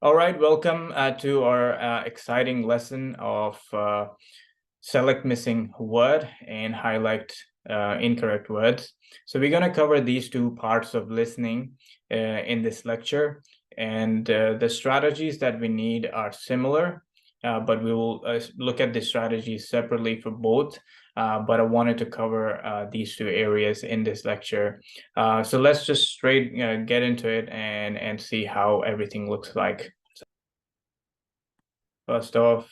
All right, welcome to our exciting lesson of select missing word and highlight incorrect words. So we're going to cover these two parts of listening in this lecture, and the strategies that we need are similar, but we will look at the strategies separately for both. But I wanted to cover these two areas in this lecture. So let's just straight get into it and see how everything looks like. First off,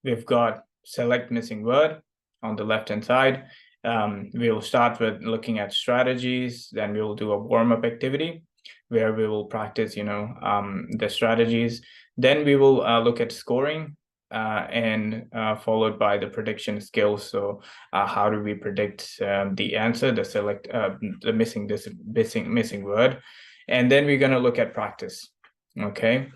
we've got select missing word on the left-hand side. We will start with looking at strategies, then we will do a warm-up activity where we will practice, the strategies. Then we will look at scoring and followed by the prediction skills. So how do we predict the answer, the missing word? And then we're going to look at practice. Okay.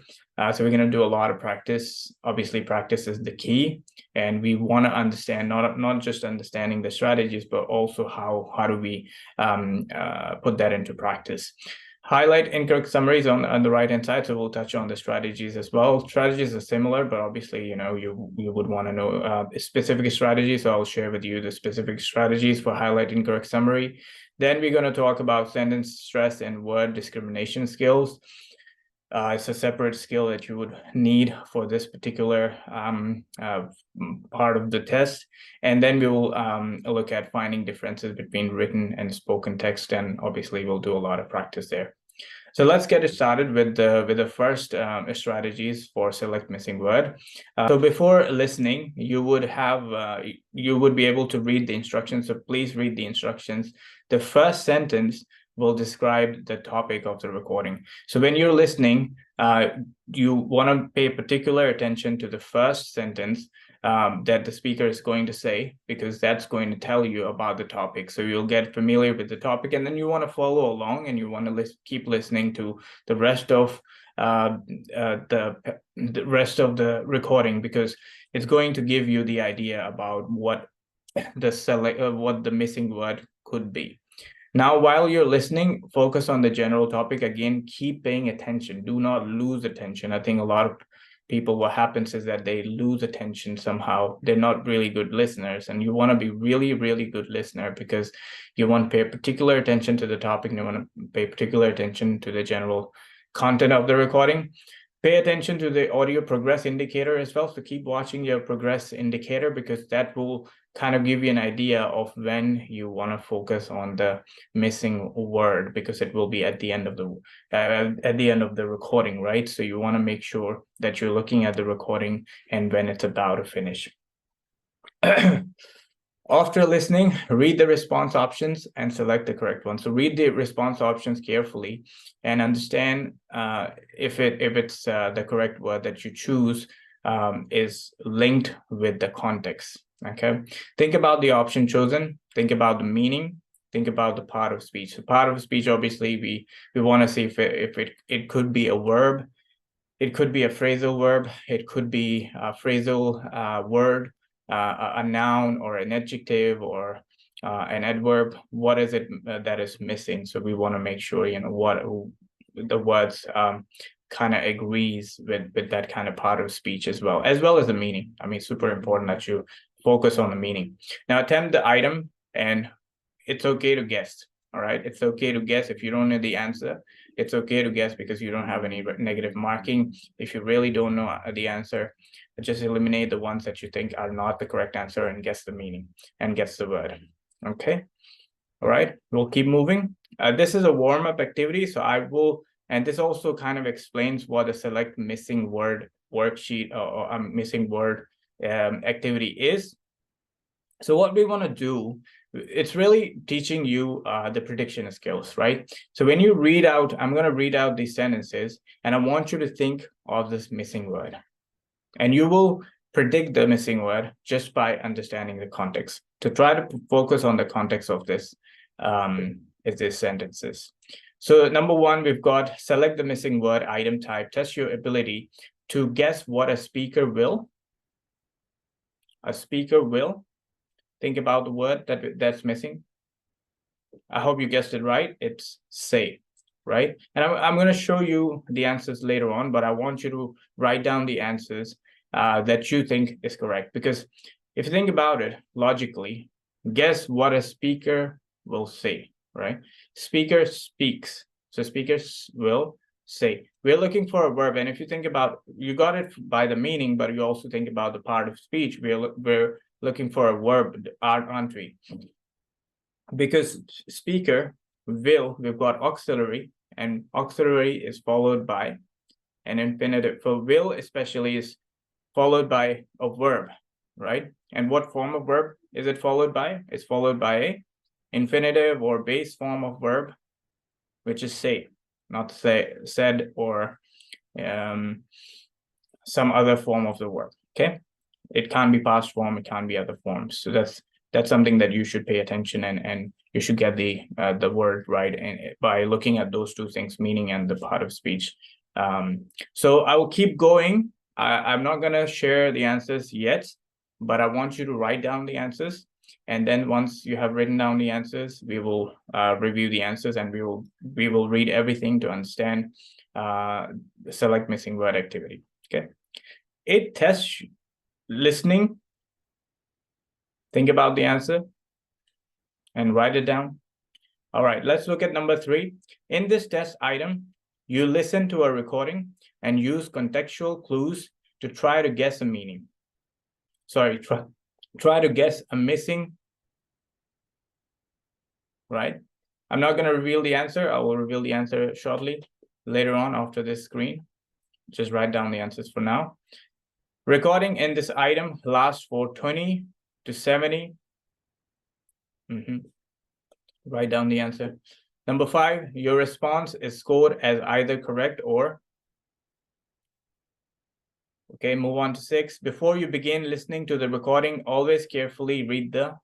So we're going to do a lot of practice. Obviously, practice is the key, and we want to understand not just understanding the strategies, but also how do we put that into practice. Highlight incorrect summaries on the right hand side, so we'll touch on the strategies as well. Strategies are similar, but obviously, you would want to know specific strategies. So I'll share with you the specific strategies for highlight incorrect summary. Then we're going to talk about sentence stress and word discrimination skills. It's a separate skill that you would need for this particular part of the test. And then we will look at finding differences between written and spoken text. And obviously, we'll do a lot of practice there. So let's get it started with the first strategies for select missing word. So before listening, you would be able to read the instructions. So please read the instructions. The first sentence will describe the topic of the recording. So when you're listening, you want to pay particular attention to the first sentence that the speaker is going to say, because that's going to tell you about the topic. So you'll get familiar with the topic, and then you want to follow along, and you want to keep listening to the rest of the rest of the recording, because it's going to give you the idea about what the missing word could be. Now, while you're listening, focus on the general topic. Again, keep paying attention. Do not lose attention. I think a lot of people, what happens is that they lose attention somehow. They're not really good listeners, and you want to be really, really good listener, because you want to pay particular attention to the topic, and you want to pay particular attention to the general content of the recording. Pay attention to the audio progress indicator as well. So keep watching your progress indicator, because that will kind of give you an idea of when you want to focus on the missing word, because it will be at the end of the recording, right? So you want to make sure that you're looking at the recording and when it's about to finish. After listening, read the response options and select the correct one. So read the response options carefully and understand if it's the correct word that you choose is linked with the context. Okay. Think about the option chosen. Think about the meaning. Think about the part of speech. So part of speech, obviously, we want to see if it could be a verb. It could be a phrasal verb. It could be a phrasal word. A noun or an adjective or an adverb. What is it that is missing? So we want to make sure what the words kind of agrees with that kind of part of speech as well as the meaning. I mean, super important that you focus on the meaning. Now attempt the item, and it's okay to guess. All right, it's okay to guess. If you don't know the answer, it's okay to guess, because you don't have any negative marking. If you really don't know the answer, just eliminate the ones that you think are not the correct answer and guess the meaning and guess the word. Okay. All right, we'll keep moving. This is a warm-up activity, so I will, and this also kind of explains what a select missing word worksheet or missing word activity is. So what we want to do, it's really teaching you the prediction skills, right? So when you read out, I'm going to read out these sentences, and I want you to think of this missing word. And you will predict the missing word just by understanding the context. To try to focus on the context of this sentences. So number one, we've got select the missing word item type. Test your ability to guess what a speaker will. A speaker will. Think about the word that's missing. I hope you guessed it right. It's say, right? And I'm going to show you the answers later on, but I want you to write down the answers that you think is correct. Because if you think about it logically, guess what a speaker will say, right? Speaker speaks. So speakers will say. We're looking for a verb. And if you think about, you got it by the meaning, but you also think about the part of speech. We're looking for a verb, aren't we? Because speaker will, we've got auxiliary, and auxiliary is followed by an infinitive. For will especially is followed by a verb, right? And what form of verb is it followed by? It's followed by a infinitive or base form of verb, which is say, not say, said, or some other form of the verb. Okay, it can't be past form, it can't be other forms. So that's something that you should pay attention, and you should get the word right, and by looking at those two things, meaning and the part of speech. So I will keep going. I'm not going to share the answers yet, but I want you to write down the answers. And then once you have written down the answers, we will review the answers, and we will read everything to understand select missing word activity. Okay. It tests listening. Think about the answer and write it down. All right, let's look at number 3. In this test item, you listen to a recording and use contextual clues to try to guess a meaning. Sorry, try to guess a missing, right? I'm not going to reveal the answer. I will reveal the answer shortly later on after this screen. Just write down the answers for now. Recording in this item lasts for 20 to 70. Write down the answer. Number 5, your response is scored as either correct or. Okay, move on to 6. Before you begin listening to the recording, always carefully read the.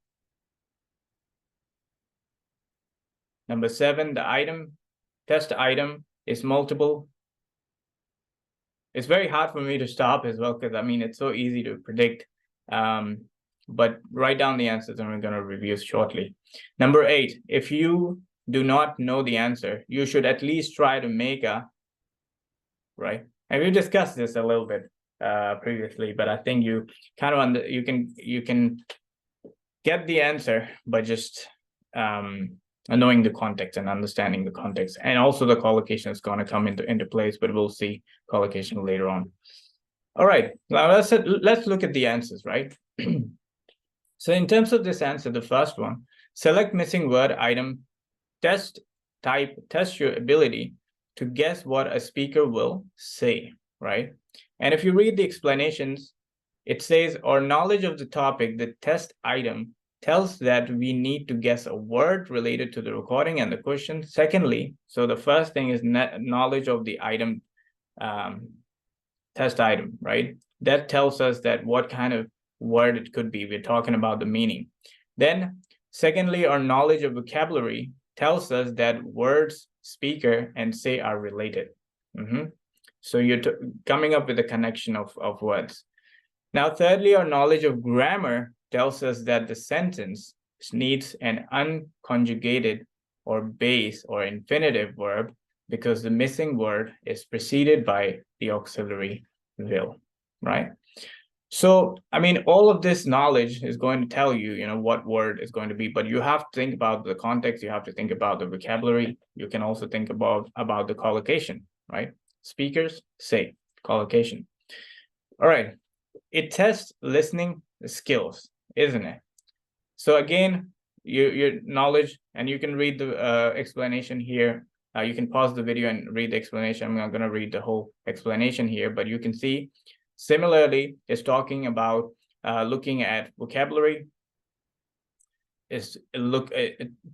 Number 7, the test item is multiple. It's very hard for me to stop as well, because I mean, it's so easy to predict. But write down the answers and we're going to review shortly. Number 8, if you do not know the answer, you should at least try to make a, right? And we discussed this a little bit previously, but I think you kind of you can get the answer by just knowing the context and understanding the context. And also the collocation is going to come into place, but we'll see collocation later on. All right, now let's look at the answers, right? So in terms of this answer, the first one, select missing word item, test your ability to guess what a speaker will say, right? And if you read the explanations, it says our knowledge of the topic, the test item, tells that we need to guess a word related to the recording and the question. Secondly, so the first thing is knowledge of the item, test item, right? That tells us that what kind of word it could be. We're talking about the meaning. Then secondly, our knowledge of vocabulary tells us that words speaker and say are related. So you're coming up with a connection of words. Now thirdly, our knowledge of grammar tells us that the sentence needs an unconjugated or base or infinitive verb, because the missing word is preceded by the auxiliary will, right? So, I mean, all of this knowledge is going to tell you, you know, what word is going to be, but you have to think about the context. You have to think about the vocabulary. You can also think about the collocation, right? Speakers say, collocation. All right. It tests listening skills, isn't it? So again, your knowledge, and you can read the explanation here. You can pause the video and read the explanation. I'm not going to read the whole explanation here, but you can see similarly, it's talking about looking at vocabulary, is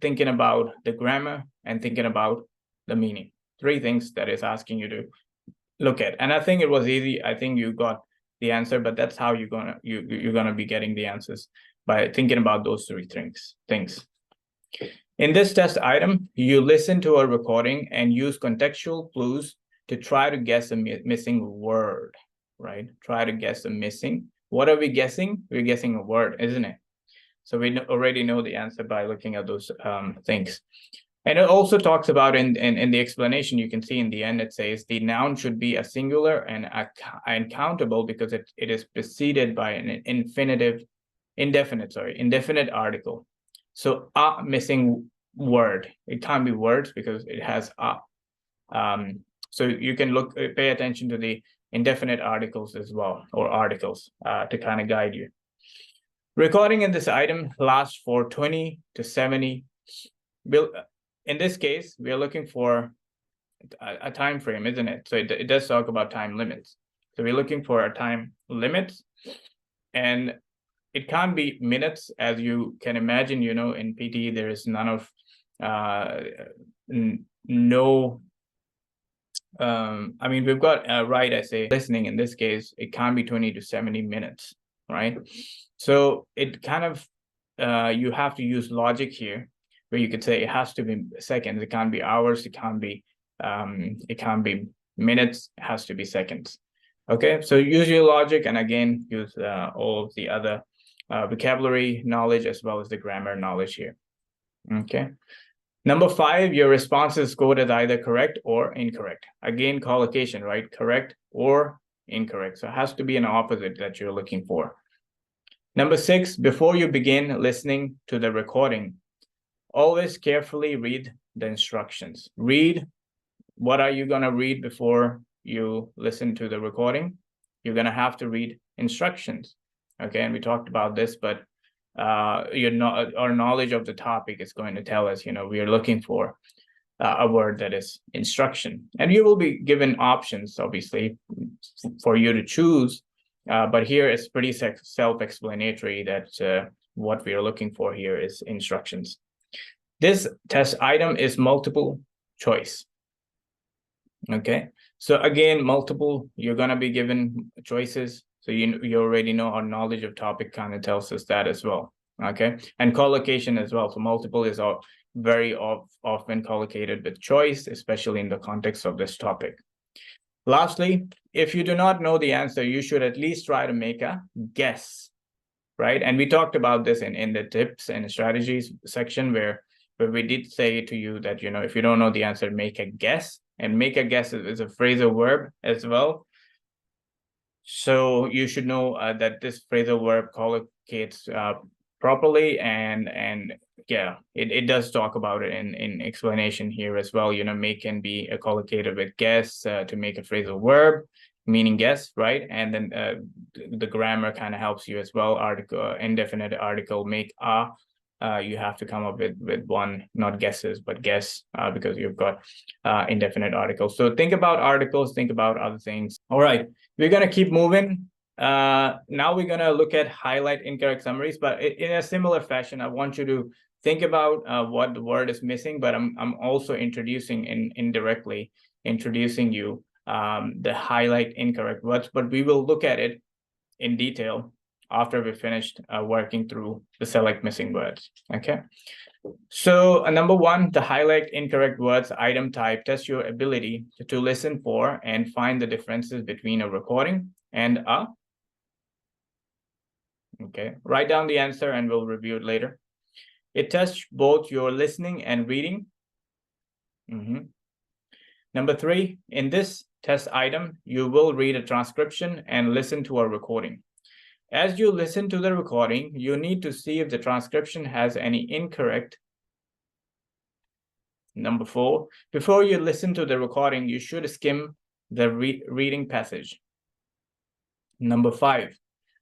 thinking about the grammar and thinking about the meaning. 3 things that is asking you to look at. And I think it was easy. I think you got the answer, but that's how you're gonna be getting the answers, by thinking about those 3 things. In this test item, you listen to a recording and use contextual clues to try to guess a missing word. Right? Try to guess the missing. What are we guessing? We're guessing a word, isn't it? So we already know the answer by looking at those things. And it also talks about in the explanation, you can see in the end, it says the noun should be a singular and countable because it is preceded by an indefinite article. So a missing word. It can't be words because it has a. So you can pay attention to the indefinite articles as well, or articles, to kind of guide you. Recording in this item lasts for 20 to 70. In this case, we are looking for a time frame, isn't it? So it does talk about time limits. So we're looking for a time limit, and it can't be minutes, as you can imagine. You know, in PT there is none of no. I mean, we've got right. I say listening. In this case, it can't be 20 to 70 minutes, right? So it kind of you have to use logic here, where you could say it has to be seconds. It can't be hours. It can't be minutes. It has to be seconds. Okay, so use your logic, and again, use all of the other vocabulary knowledge as well as the grammar knowledge here. Okay. Number 5, your response is scored as either correct or incorrect. Again, collocation, right? Correct or incorrect. So it has to be an opposite that you're looking for. Number 6, before you begin listening to the recording, always carefully read the instructions. Read. What are you going to read before you listen to the recording? You're going to have to read instructions. Okay, and we talked about this, but our knowledge of the topic is going to tell us, we are looking for a word that is instruction. And you will be given options, obviously, for you to choose. But here it's pretty self-explanatory that what we are looking for here is instructions. This test item is multiple choice. Okay, so again, multiple, you're going to be given choices. So you already know our knowledge of topic kind of tells us that as well. Okay, and collocation as well. So multiple is very often collocated with choice, especially in the context of this topic. Lastly, if you do not know the answer, you should at least try to make a guess, right? And we talked about this in the tips and strategies section where we did say to you that, if you don't know the answer, make a guess. And make a guess is a phrasal verb as well. So you should know that this phrasal verb collocates properly, and yeah, it does talk about it in explanation here as well. Make can be collocated with guess to make a phrasal verb, meaning guess, right? And then the grammar kind of helps you as well. Article, indefinite article, make a. You have to come up with one, not guesses, but guess, because you've got indefinite articles. So think about articles, think about other things. All right, we're going to keep moving. Now we're going to look at highlight incorrect summaries, but in a similar fashion, I want you to think about what the word is missing, but I'm also indirectly introducing you the highlight incorrect words, but we will look at it in detail after we finished working through the select missing words. Okay, so number 1, the highlight incorrect words item type tests your ability to listen for and find the differences between a recording and a. Okay, write down the answer and we'll review it later. It tests both your listening and reading. Number 3, in this test item, you will read a transcription and listen to a recording. As you listen to the recording, you need to see if the transcription has any incorrect. Number 4, before you listen to the recording, you should skim the reading passage. Number 5,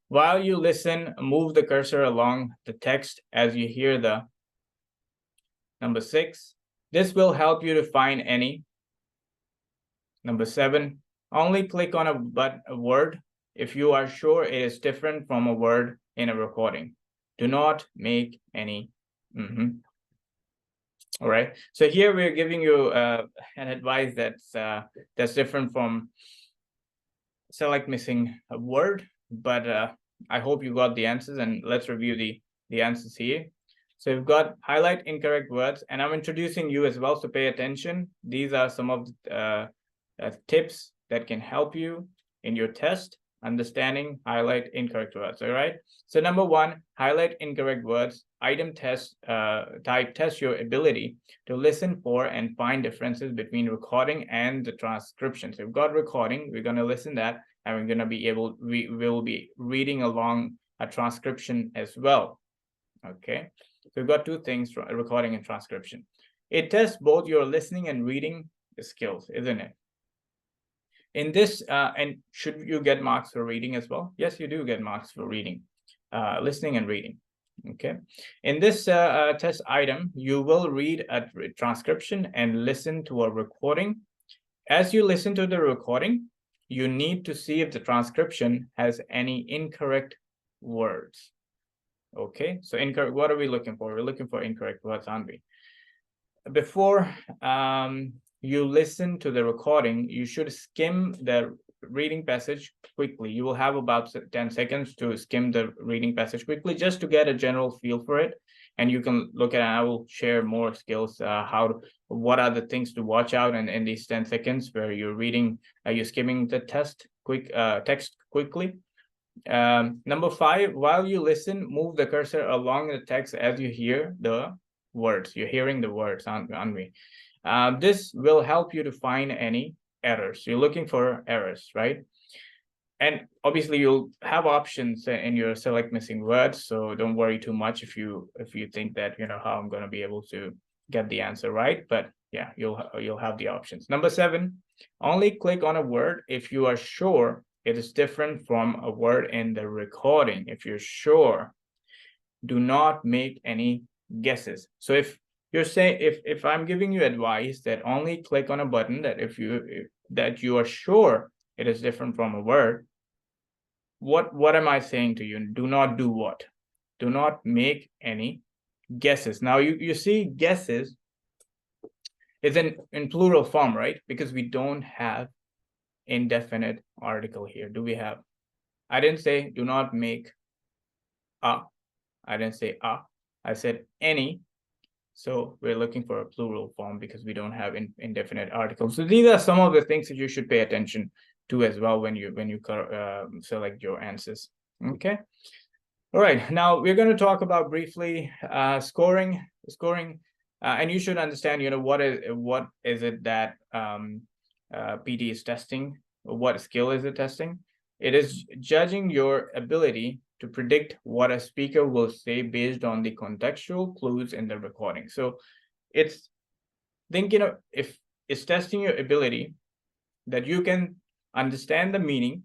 while you listen, move the cursor along the text as you hear the. Number 6, this will help you to find any. Number 7, only click on a word if you are sure it is different from a word in a recording. Do not make any. All right. So here we're giving you an advice that's different from select missing a word, but I hope you got the answers, and let's review the answers here. So we've got highlight incorrect words, and I'm introducing you as well, so pay attention. These are some of the tips that can help you in your test. understanding, highlight incorrect words. All right. So number one, highlight incorrect words. Item test type test your ability to listen for and find differences between recording and the transcription. So we've got recording, we're going to listen that, and we're going to be able, we will be reading along a transcription as well. Okay. So we've got two things, recording and transcription. It tests both your listening and reading skills, isn't it? In this, and should you get marks for reading as well? Yes, you do get marks for reading, listening and reading. Okay. In this test item, you will read a transcription and listen to a recording. As you listen to the recording, you need to see if the transcription has any incorrect words. Okay, so incorrect, what are we looking for? We're looking for incorrect words, aren't we? Before you listen to the recording, you should skim the reading passage quickly. You will have about 10 seconds to skim the reading passage quickly, just to get a general feel for it. And you can look at, I will share more skills, what are the things to watch out in these 10 seconds where you're reading, you're skimming the text quickly. Number 5, while you listen, move the cursor along the text as you hear the words. You're hearing the words, aren't we? This will help you to find any errors. You're looking for errors, right? And obviously you'll have options in your select missing words, so don't worry too much if you think that, you know, how I'm going to be able to get the answer right. But yeah, you'll have the options. Number 7, only click on a word if you are sure it is different from a word in the recording. If you're sure, do not make any guesses. So if you're saying, if I'm giving you advice that only click on a button that if you are sure it is different from a word, what am I saying to you? Do not do what? Do not make any guesses. Now you see guesses is in plural form, right? Because we don't have indefinite article here. Do we have? I didn't say do not make a. I didn't say a. I said any. So we're looking for a plural form because we don't have indefinite articles. So these are some of the things that you should pay attention to as well when you select your answers. Okay. All right. Now we're going to talk about briefly scoring, and you should understand, you know, what is it that PD is testing? What skill is it testing? It is judging your ability to predict what a speaker will say based on the contextual clues in the recording. So it's thinking of, if it's testing your ability that you can understand the meaning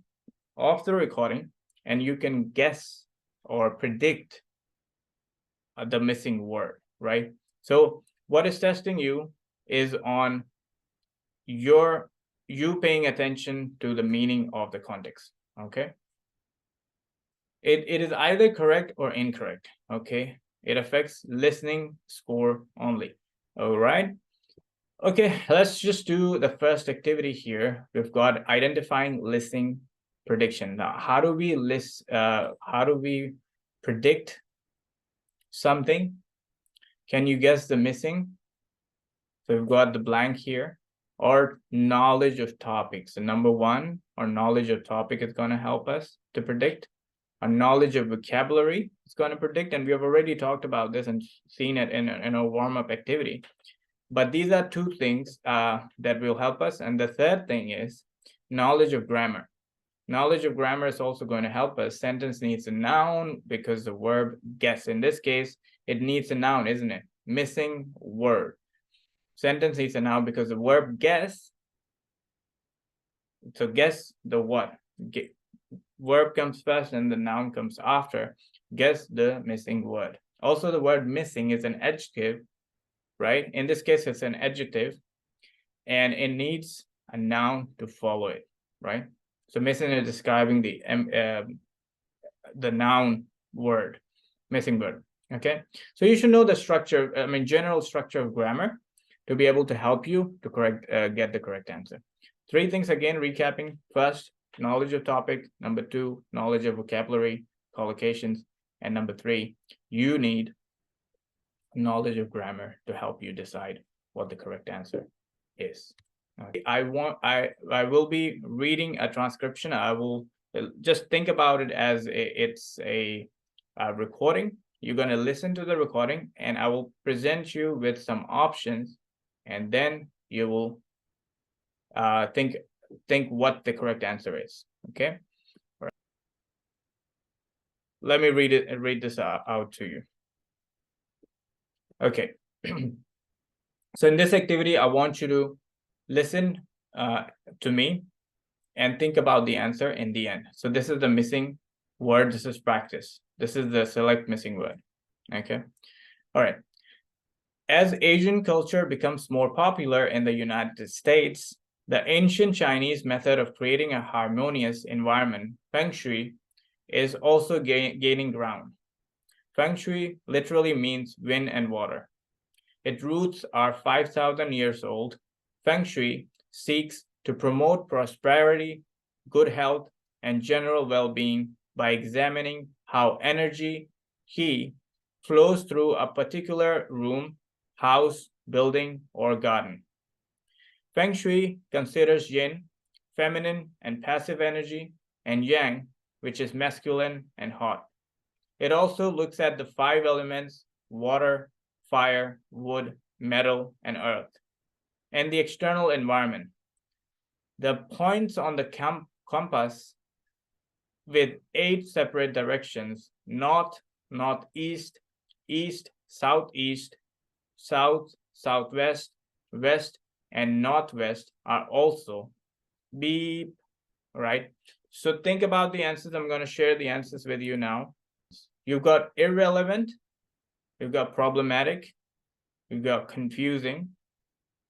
of the recording and you can guess or predict the missing word, right? So what is testing you is on you paying attention to the meaning of the context. Okay. It is either correct or incorrect. Okay. It affects listening score only. All right. Okay, let's just do the first activity here. We've got identifying listening prediction. Now, how do we predict something? Can you guess the missing? So we've got the blank here, or knowledge of topics. So number 1, our knowledge of topic is going to help us to predict. Our knowledge of vocabulary is going to predict, and we have already talked about this and seen it in a warm-up activity. But these are 2 things that will help us. And the third thing is knowledge of grammar. Knowledge of grammar is also going to help us. Sentence needs a noun because the verb guess. In this case, it needs a noun, isn't it? Missing word. Sentence needs a noun because the verb guess. So guess the what? Verb comes first and the noun comes after. Guess the missing word. Also, the word missing is an adjective, right? In this case, it's an adjective, and it needs a noun to follow it, right? So missing is describing the noun word, missing word. Okay, so you should know the structure, general structure of grammar to be able to help you to get the correct answer. 3 things again, recapping. First, knowledge of topic. Number 2, knowledge of vocabulary, collocations, and number 3, you need knowledge of grammar to help you decide what the correct answer is. Okay. I will be reading a transcription. I will Just think about it as it's a recording. You're going to listen to the recording, and I will present you with some options, and then you will think what the correct answer is. Okay. All right. Let me read this out to you. Okay. So in this activity, I want you to listen to me and think about the answer in the end. So this is the missing word. This is practice. This is the select missing word. Okay. All right. As Asian culture becomes more popular in the United States, the ancient Chinese method of creating a harmonious environment, Feng Shui, is also gaining ground. Feng Shui literally means wind and water. Its roots are 5,000 years old. Feng Shui seeks to promote prosperity, good health, and general well-being by examining how energy, qi, flows through a particular room, house, building, or garden. Feng Shui considers yin, feminine and passive energy, and yang, which is masculine and hot. It also looks at the 5 elements: water, fire, wood, metal, and earth, and the external environment. The points on the compass with 8 separate directions: north, northeast, east, southeast, south, southwest, west, and northwest are also beep, right? So think about the answers. I'm going to share the answers with you now. You've got irrelevant, you've got problematic, you've got confusing,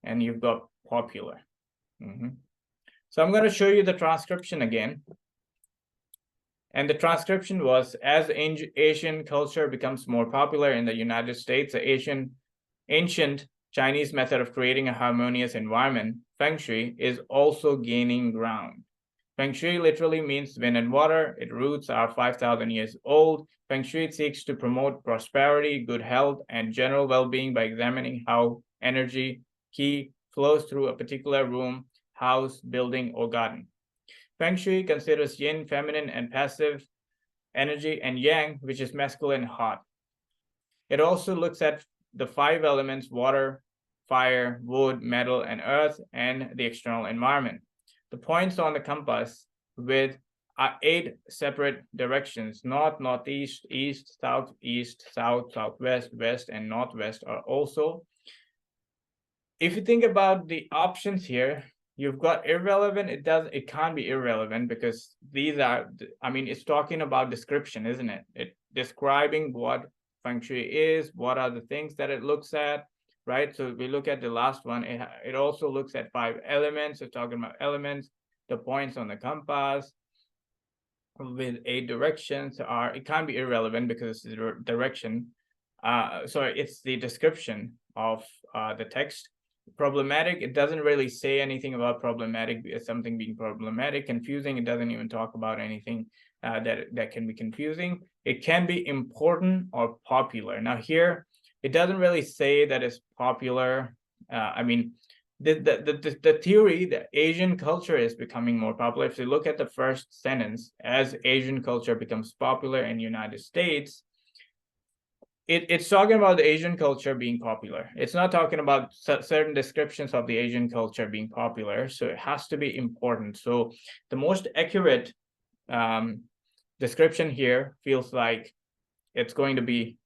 and you've got popular. So I'm going to show you the transcription again. And the transcription was, as Asian culture becomes more popular in the United States, the ancient Chinese method of creating a harmonious environment, Feng Shui, is also gaining ground. Feng Shui literally means wind and water. Its roots are 5,000 years old. Feng Shui seeks to promote prosperity, good health, and general well-being by examining how energy, qi, flows through a particular room, house, building, or garden. Feng Shui considers yin, feminine and passive energy, and yang, which is masculine and hot. It also looks at the 5 elements: water, fire, wood, metal, and earth, and the external environment. The points on the compass with 8 separate directions: north, northeast, east, southeast, south, southwest, west, and northwest are also. If you think about the options here, you've got irrelevant. It can't be irrelevant because these are, I mean, it's talking about description, isn't it? It's describing what Feng Shui is, what are the things that it looks at, right? So we look at the last one. It also looks at 5 elements. It's talking about elements. The points on the compass with 8 directions are, it can't be irrelevant because it's the direction. Sorry, it's the description of the text. Problematic, it doesn't really say anything about problematic as something being problematic. Confusing, it doesn't even talk about anything that can be confusing. It can be important or popular. Now here, it doesn't really say that it's popular. I mean, the theory that Asian culture is becoming more popular. If you look at the first sentence, as Asian culture becomes popular in the United States, it's talking about the Asian culture being popular. It's not talking about certain descriptions of the Asian culture being popular. So it has to be important. So the most accurate description here feels like it's going to be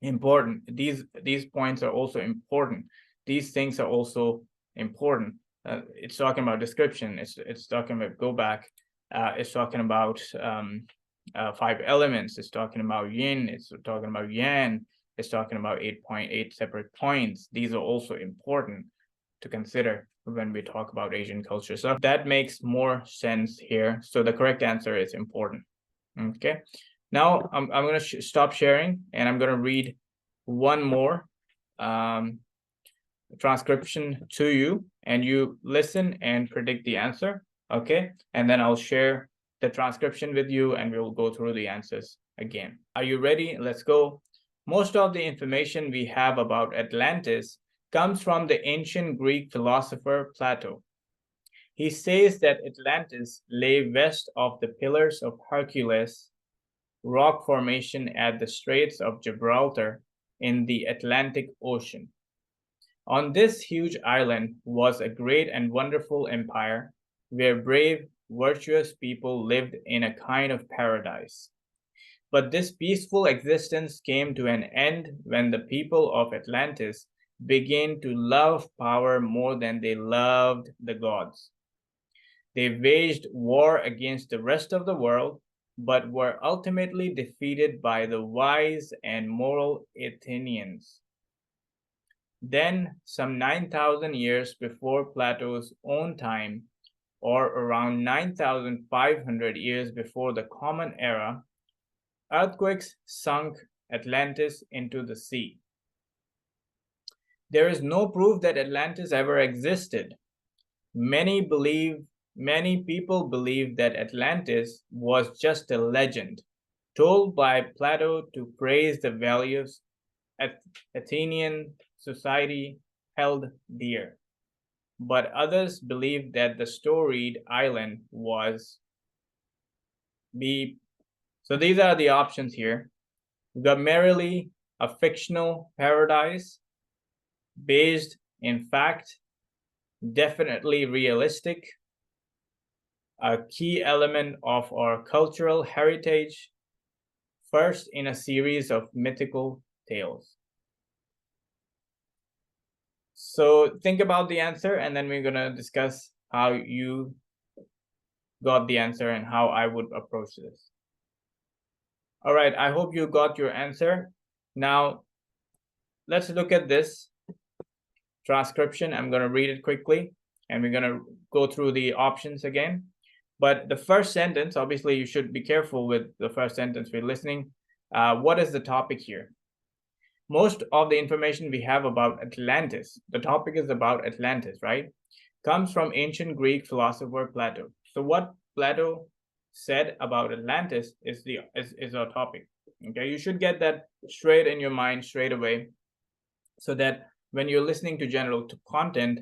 important. These points are also important. These things are also important. It's talking about description. It's talking about go back. It's talking about 5 elements. It's talking about yin. It's talking about yang. It's talking about 8.8 separate points. These are also important to consider when we talk about Asian culture. So that makes more sense here. So the correct answer is important. Okay. Now I'm going to stop sharing and I'm going to read one more transcription to you, and you listen and predict the answer. Okay. And then I'll share the transcription with you and we'll go through the answers again. Are you ready? Let's go. Most of the information we have about Atlantis comes from the ancient Greek philosopher Plato. He says that Atlantis lay west of the Pillars of Hercules rock formation at the Straits of Gibraltar in the Atlantic Ocean. On this huge island was a great and wonderful empire where brave, virtuous people lived in a kind of paradise. But this peaceful existence came to an end when the people of Atlantis began to love power more than they loved the gods. They waged war against the rest of the world, but were ultimately defeated by the wise and moral Athenians. Then, some 9,000 years before Plato's own time, or around 9,500 years before the Common Era, earthquakes sunk Atlantis into the sea. There is no proof that Atlantis ever existed. Many people believe that Atlantis was just a legend told by Plato to praise the values Athenian society held dear. But others believe that the storied island was beep. So these are the options here. We've got merely a fictional paradise based in fact, definitely realistic, a key element of our cultural heritage, first in a series of mythical tales. So think about the answer, and then we're going to discuss how you got the answer and how I would approach this. All right, I hope you got your answer. Now, let's look at this transcription. I'm going to read it quickly, and we're going to go through the options again. But the first sentence, obviously, you should be careful with the first sentence we're listening. What is the topic here? Most of the information we have about Atlantis, the topic is about Atlantis, right? Comes from ancient Greek philosopher Plato. So what Plato said about Atlantis is our topic. Okay, you should get that straight in your mind straight away, so that when you're listening to general content,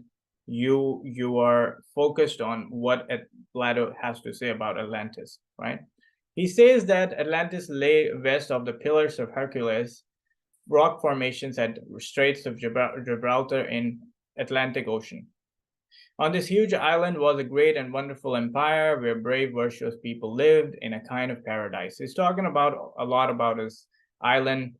you are focused on what Plato has to say about Atlantis, right? He says that Atlantis lay west of the Pillars of Hercules rock formations at Straits of Gibraltar in Atlantic Ocean. On this huge island was a great and wonderful empire where brave, virtuous people lived in a kind of paradise. He's talking about a lot about his island.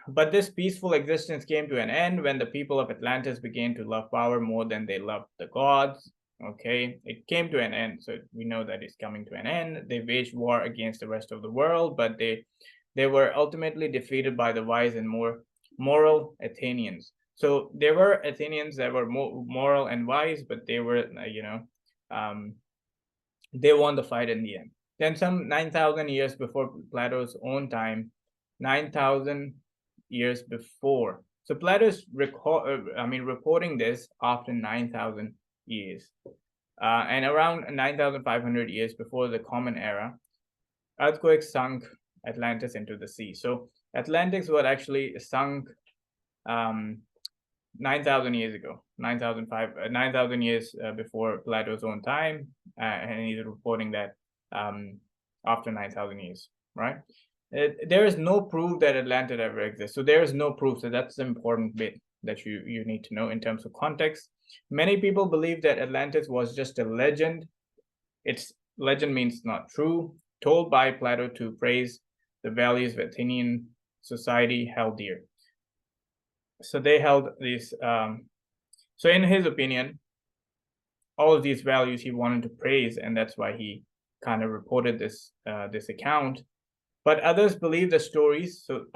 But this peaceful existence came to an end when the people of Atlantis began to love power more than they loved the gods. Okay, it came to an end, so we know that it's coming to an end. They waged war against the rest of the world, but they were ultimately defeated by the wise and more moral Athenians. So there were Athenians that were moral and wise, but they were, they won the fight in the end. Then some 9,000 years before Plato's own time, 9,000 years before. So Plato's reporting this after 9,000 years. And around 9,500 years before the Common Era, earthquakes sunk Atlantis into the sea. So Atlantis was actually sunk 9,000 years ago, 9,000 years before Plato's own time, and he's reporting that after 9,000 years, right? There is no proof that Atlantis ever exists. So there is no proof. So that's the important bit that you need to know in terms of context. Many people believe that Atlantis was just a legend. Its legend means not true, told by Plato to praise the values of Athenian society held dear. So they held these. So in his opinion, all of these values he wanted to praise, and that's why he kind of reported this account. But others believe the stories. So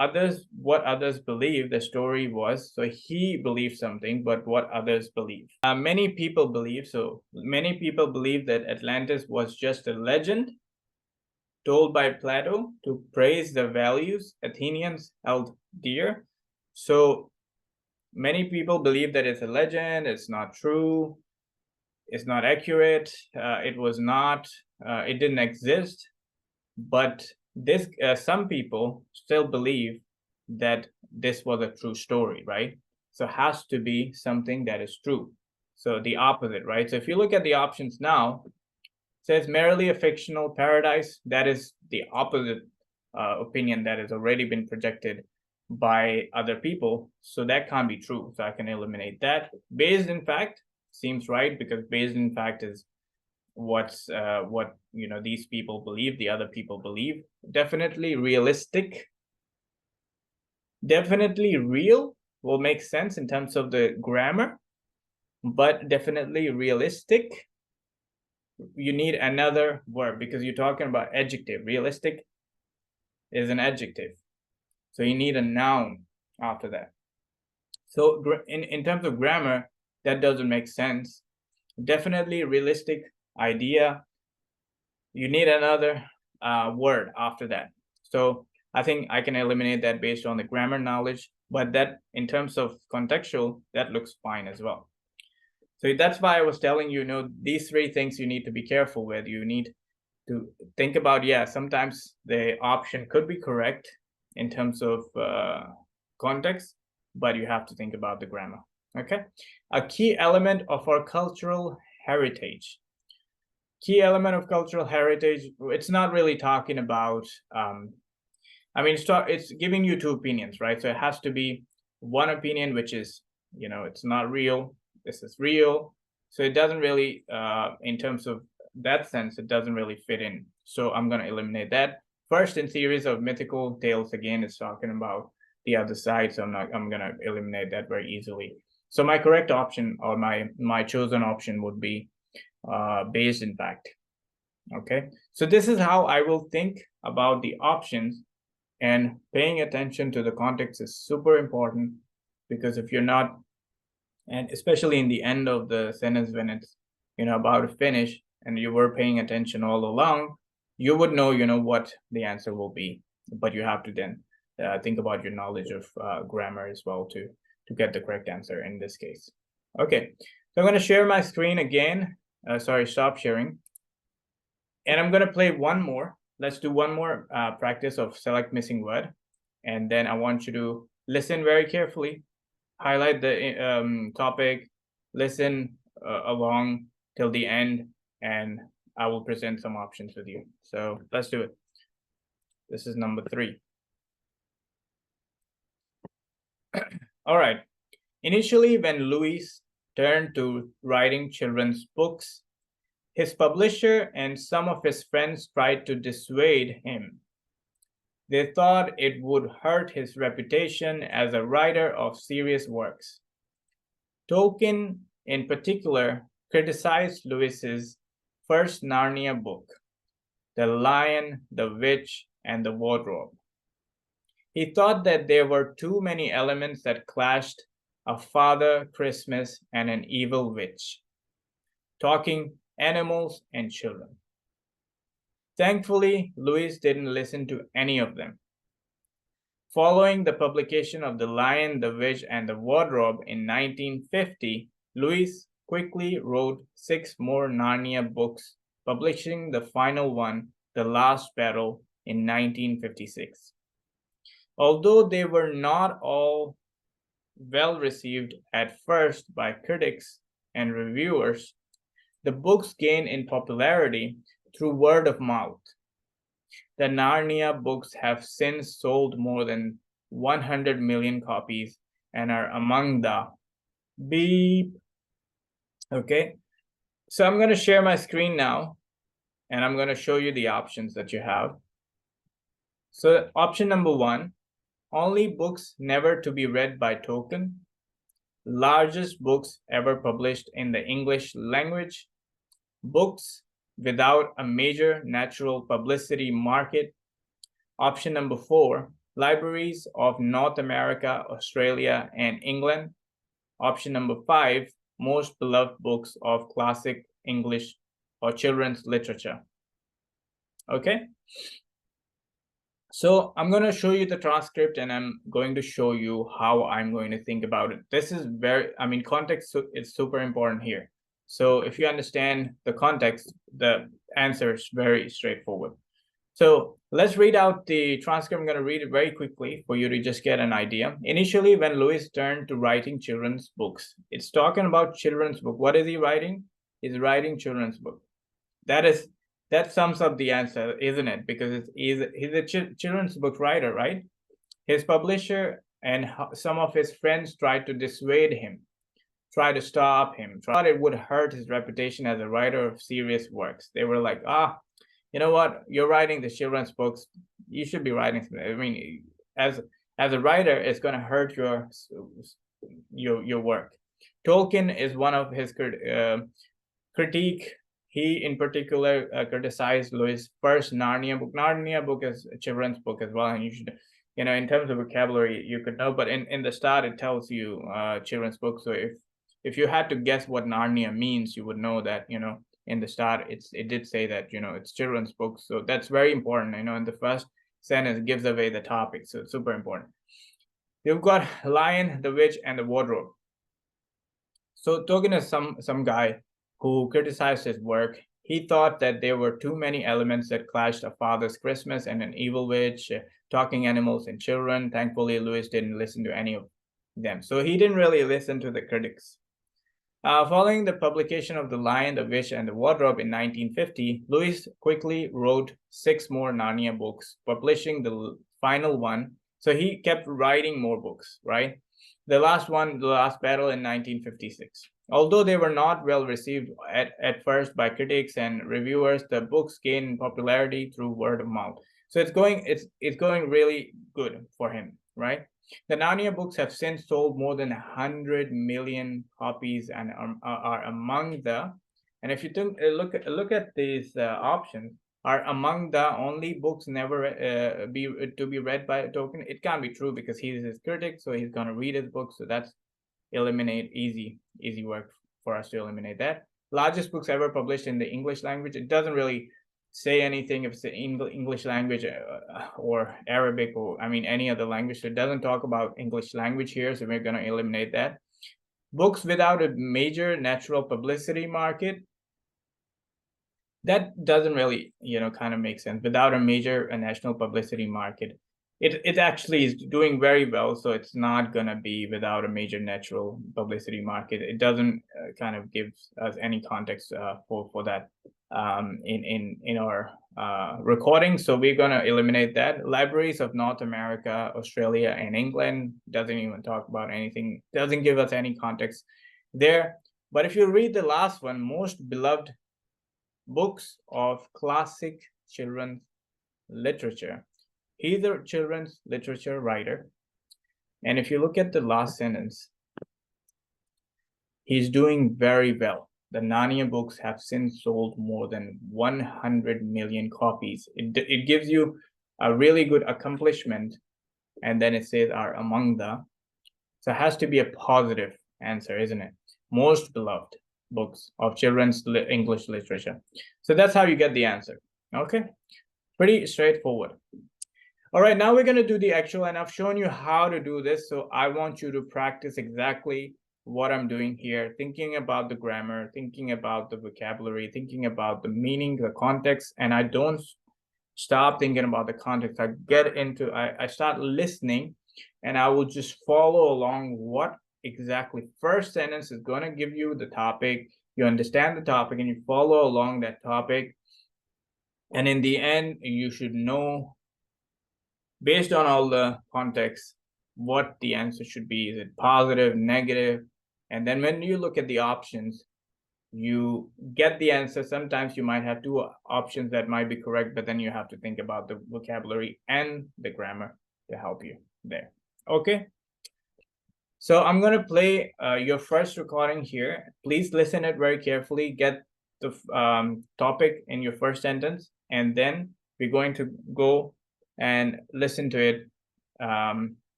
what others believe the story was. So he believed something, but what others believe. Many people believe that Atlantis was just a legend told by Plato to praise the values Athenians held dear. So many people believe that it's a legend, it's not true, it's not accurate, it didn't exist. But some people still believe that this was a true story, right? So it has to be something that is true. So the opposite, right? So if you look at the options now, it says merely a fictional paradise. That is the opposite opinion that has already been projected by other people. So that can't be true. So I can eliminate that. Based in fact seems right, because based in fact is what these people believe, the other people believe. Definitely realistic. Definitely real will make sense in terms of the grammar, but definitely realistic, you need another verb because you're talking about adjective. Realistic is an adjective, so you need a noun after that. So in terms of grammar, that doesn't make sense. Definitely realistic idea, you need another word after that. So I think I can eliminate that based on the grammar knowledge, but that in terms of contextual, that looks fine as well. So that's why I was telling you, these three things you need to be careful with. You need to think about, yeah, sometimes the option could be correct in terms of context, but you have to think about the grammar. Okay. A key element of our cultural heritage. Key element of cultural heritage, it's not really talking about, it's giving you two opinions, right? So it has to be one opinion, which is, it's not real. This is real. So it doesn't really, in terms of that sense, it doesn't really fit in. So I'm going to eliminate that. First, in series of mythical tales, again, it's talking about the other side. So I'm going to eliminate that very easily. So my correct option, or my chosen option, would be based in fact. Okay, so this is how I will think about the options, and paying attention to the context is super important, because if you're not, and especially in the end of the sentence when it's about to finish and you were paying attention all along, you would know what the answer will be. But you have to then think about your knowledge of grammar as well to get the correct answer in this case. Okay, so I'm going to share my screen again. Stop sharing. And I'm going to play one more. Let's do one more practice of select missing word. And then I want you to listen very carefully, highlight the topic, listen along till the end, and I will present some options with you. So let's do it. This is number 3. All right. Initially, when Louis turned to writing children's books, his publisher and some of his friends tried to dissuade him. They thought it would hurt his reputation as a writer of serious works. Tolkien, in particular, criticized Lewis's first Narnia book, The Lion, the Witch, and the Wardrobe. He thought that there were too many elements that clashed: a Father Christmas and an evil witch, talking animals and children. Thankfully, Lewis didn't listen to any of them. Following the publication of The Lion, the Witch, and the Wardrobe in 1950, Lewis quickly wrote 6 more Narnia books, publishing the final one, The Last Battle, in 1956. Although they were not all well received at first by critics and reviewers, the books gained in popularity through word of mouth. The Narnia books have since sold more than 100 million copies and are among the beep. Okay, so I'm going to share my screen now, and I'm going to show you the options that you have. So option number 1, only books never to be read by Tolkien, largest books ever published in the English language, books without a major natural publicity market. Option number 4, libraries of North America, Australia, and England. Option number 5, most beloved books of classic English or children's literature. Okay. So I'm going to show you the transcript, and I'm going to show you how I'm going to think about it. This is context is super important here. So if you understand the context, the answer is very straightforward. So let's read out the transcript. I'm going to read it very quickly for you to just get an idea. Initially, when Lewis turned to writing children's books, it's talking about children's book. What is he writing? He's writing children's book. That sums up the answer, isn't it? Because he's a children's book writer, right? His publisher and some of his friends tried to dissuade him, try to stop him, thought it would hurt his reputation as a writer of serious works. They were like, you know what? You're writing the children's books. You should be writing. I mean, as a writer, it's going to hurt your work. Tolkien is one of his critique. He in particular criticized Lewis' first Narnia book. Narnia book is a children's book as well, and you should, in terms of vocabulary, you could know. But in the start, it tells you children's book. So if you had to guess what Narnia means, you would know that in the start it did say that it's children's books. So that's very important. In the first sentence it gives away the topic, so it's super important. You've got Lion, the Witch, and the Wardrobe. So Tolkien is some guy who criticized his work. He thought that there were too many elements that clashed: a father's Christmas and an evil witch, talking animals and children. Thankfully, Lewis didn't listen to any of them. So he didn't really listen to the critics. Following the publication of The Lion, the Witch, and the Wardrobe in 1950, Lewis quickly wrote 6 more Narnia books, publishing the final one. So he kept writing more books, right? The last one, The Last Battle, in 1956. Although they were not well received at first by critics and reviewers, the books gained popularity through word of mouth. So it's going really good for him, right? The Narnia books have since sold more than 100 million copies and are among the, and if you look at these options, are among the only books never be read by Tolkien. It can't be true because he's his critic, so he's gonna read his books. So that's eliminate easy work for us to eliminate that. Largest books ever published in the English language. It doesn't really say anything if it's the English language or Arabic, or any other language. So it doesn't talk about English language here, so we're going to eliminate that. Books without a major natural publicity market. That doesn't really kind of make sense. Without a major national publicity market, it actually is doing very well, so it's not going to be without a major natural publicity market. It doesn't kind of give us any context for that in our recording, so we're going to eliminate that. Libraries of North America, Australia, and England doesn't even talk about anything, doesn't give us any context there. But if you read the last one, most beloved books of classic children's literature. He's a children's literature writer, and if you look at the last sentence, he's doing very well. The Narnia books have since sold more than 100 million copies. It gives you a really good accomplishment, and then it says are among the. So it has to be a positive answer, isn't it? Most beloved books of children's English literature. So that's how you get the answer. Okay, pretty straightforward. All right, now we're going to do the actual, and I've shown you how to do this. So I want you to practice exactly what I'm doing here, thinking about the grammar, thinking about the vocabulary, thinking about the meaning, the context, and I don't stop thinking about the context. I start listening, and I will just follow along what exactly. First sentence is going to give you the topic. You understand the topic, and you follow along that topic. And in the end, you should know, based on all the context, what the answer should be. Is it positive, negative? And then when you look at the options, you get the answer. Sometimes you might have 2 options that might be correct, but then you have to think about the vocabulary and the grammar to help you there. Okay. So I'm going to play your first recording here. Please listen it very carefully. Get the topic in your first sentence, and then we're going to go and listen to it.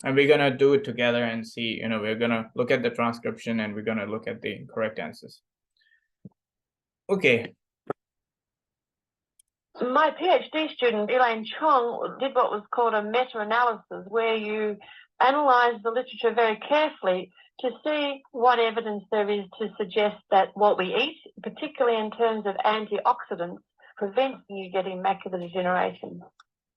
And we're going to do it together and see, we're going to look at the transcription and we're going to look at the correct answers. Okay. My PhD student, Elaine Chong, did what was called a meta-analysis, where you analyze the literature very carefully to see what evidence there is to suggest that what we eat, particularly in terms of antioxidants, preventing you getting macular degeneration.